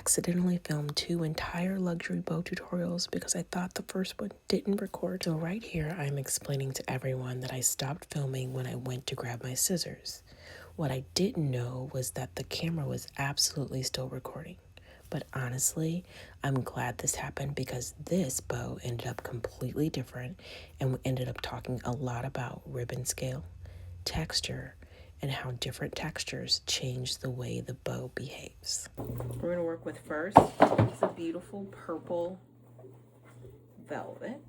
accidentally filmed 2 entire luxury bow tutorials because I thought the first one didn't record. So right here, I'm explaining to everyone that I stopped filming when I went to grab my scissors. What I didn't know was that the camera was absolutely still recording. But honestly, I'm glad this happened because this bow ended up completely different, and we ended up talking a lot about ribbon scale, texture, and how different textures change the way the bow behaves. We're going to work with first, it's a beautiful purple velvet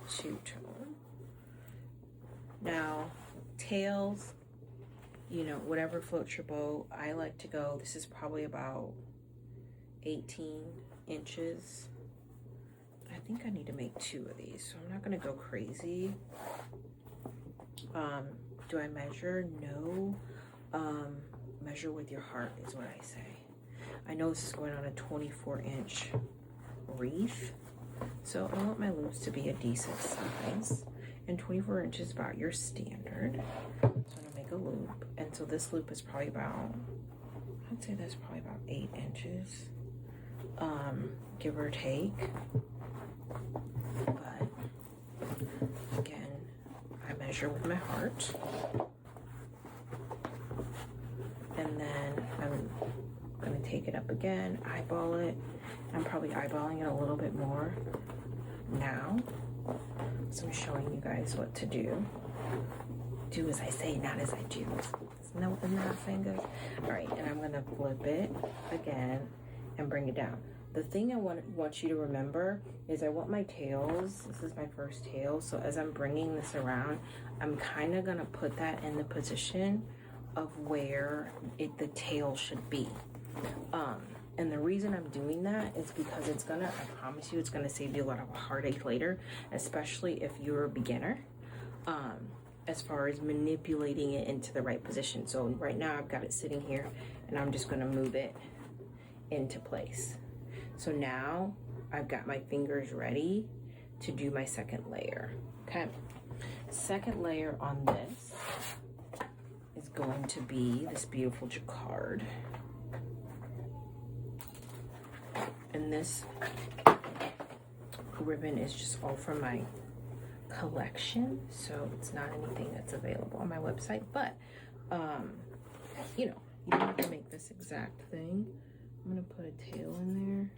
two-tone. Now, tails, you know, whatever floats your boat, I like to go, this is probably about 18 inches. I think I need to make 2 of these, so I'm not going to go crazy. Do I measure? No. Measure with your heart is what I say. I know this is going on a 24-inch wreath, so I want my loops to be a decent size, and 24 inches is about your standard. So I'm gonna make a loop, and so this loop is probably about, I'd say that's probably about 8 inches, give or take. But again, I measure with my heart, and then I'm gonna take it up again, eyeball it. I'm probably eyeballing it a little bit more now, so I'm showing you guys what to do. Do as I say, not as I do. No, I'm not saying good. All right, and I'm gonna flip it again and bring it down. The thing I want you to remember is I want my tails, this is my first tail, so as I'm bringing this around, I'm kind of gonna put that in the position of where the tail should be. And the reason I'm doing that is because it's gonna, I promise you, it's gonna save you a lot of heartache later, especially if you're a beginner, as far as manipulating it into the right position. So right now I've got it sitting here and I'm just gonna move it into place. So now I've got my fingers ready to do my second layer, okay? Second layer on this is going to be this beautiful jacquard. And this ribbon is just all from my collection, so it's not anything that's available on my website, but you know, you don't have to make this exact thing. I'm gonna put a tail in there.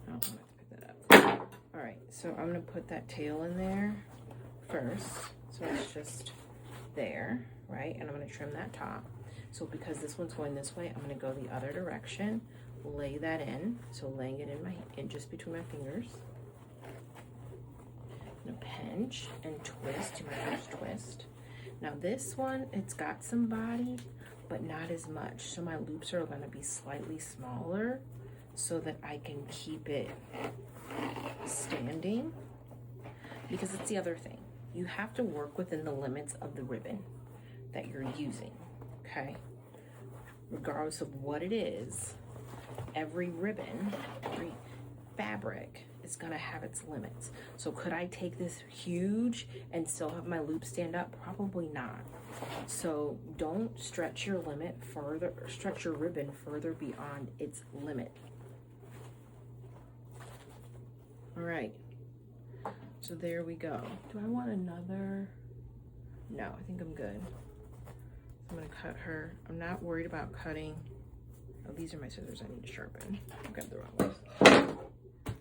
Oh, I'm gonna have to pick that up. All right, so I'm gonna put that tail in there first, so it's just there, right? And I'm gonna trim that top. So because this one's going this way, I'm gonna go the other direction, lay that in. So laying it in just between my fingers. I'm gonna pinch and twist, do my first twist. Now this one, it's got some body, but not as much. So my loops are gonna be slightly smaller so that I can keep it standing, because it's the other thing. You have to work within the limits of the ribbon that you're using, okay? Regardless of what it is, every ribbon, every fabric is gonna have its limits. So could I take this huge and still have my loop stand up? Probably not. So don't stretch your limit further, or stretch your ribbon further beyond its limit. All right, so there we go. Do I want another? No, I think I'm good. I'm gonna cut her. I'm not worried about cutting. Oh, these are my scissors I need to sharpen. I grabbed the wrong ones.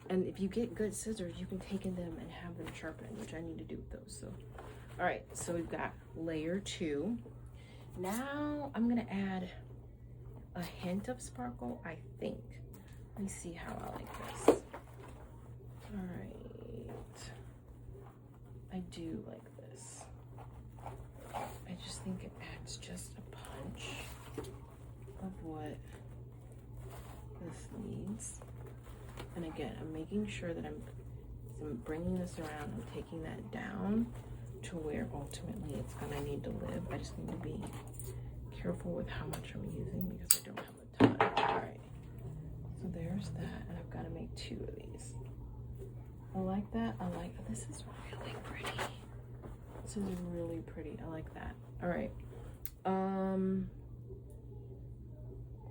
And if you get good scissors, you can take in them and have them sharpened, which I need to do with those. So, all right, so we've got layer 2. Now I'm gonna add a hint of sparkle, I think. Let me see how I like this. All right, I do like this. I just think it adds just a punch of what this needs. And again, I'm making sure that I'm bringing this around, I'm taking that down to where ultimately it's gonna need to live. I just need to be careful with how much I'm using because I don't have a ton. All right, so there's that, and I've gotta make 2 of these. I like that. I like, this is really pretty. This is really pretty. I like that. All right.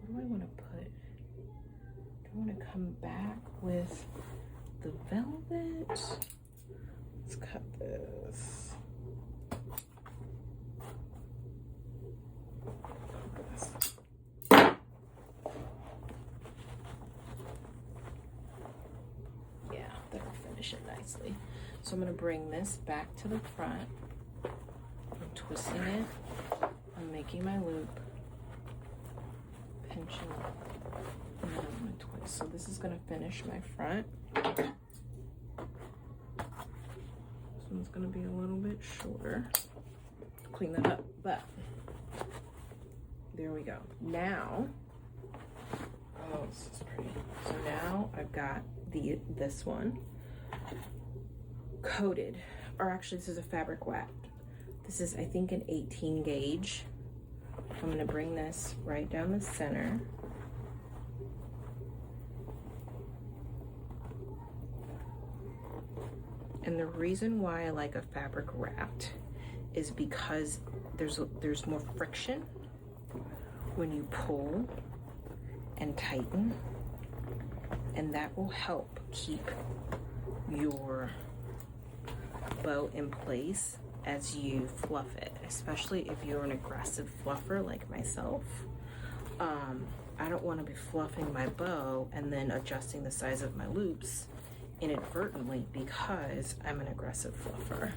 What do I want to I'm gonna come back with the velvet. Let's cut this. Yeah, that'll finish it nicely. So I'm gonna bring this back to the front. I'm twisting it. I'm making my loop. Pinching it. And then I'm gonna twist. So this is gonna finish my front. This one's gonna be a little bit shorter. Clean that up, but there we go. Now, oh, this is pretty. So now I've got this one coated, or actually this is a fabric wrapped. This is, I think, an 18 gauge. I'm gonna bring this right down the center. And the reason why I like a fabric wrapped is because there's more friction when you pull and tighten, and that will help keep your bow in place as you fluff it, especially if you're an aggressive fluffer like myself. I don't want to be fluffing my bow and then adjusting the size of my loops inadvertently because I'm an aggressive fluffer.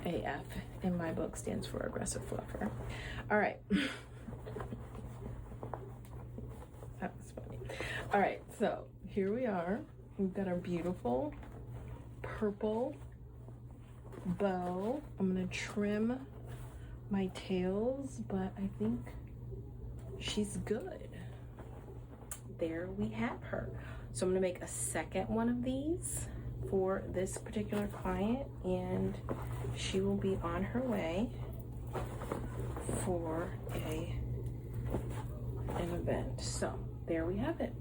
AF in my book stands for aggressive fluffer. All right. That was funny. All right, so here we are. We've got our beautiful purple bow. I'm gonna trim my tails, but I think she's good. There we have her. So I'm gonna make a second one of these for this particular client, and she will be on her way for an event. So there we have it.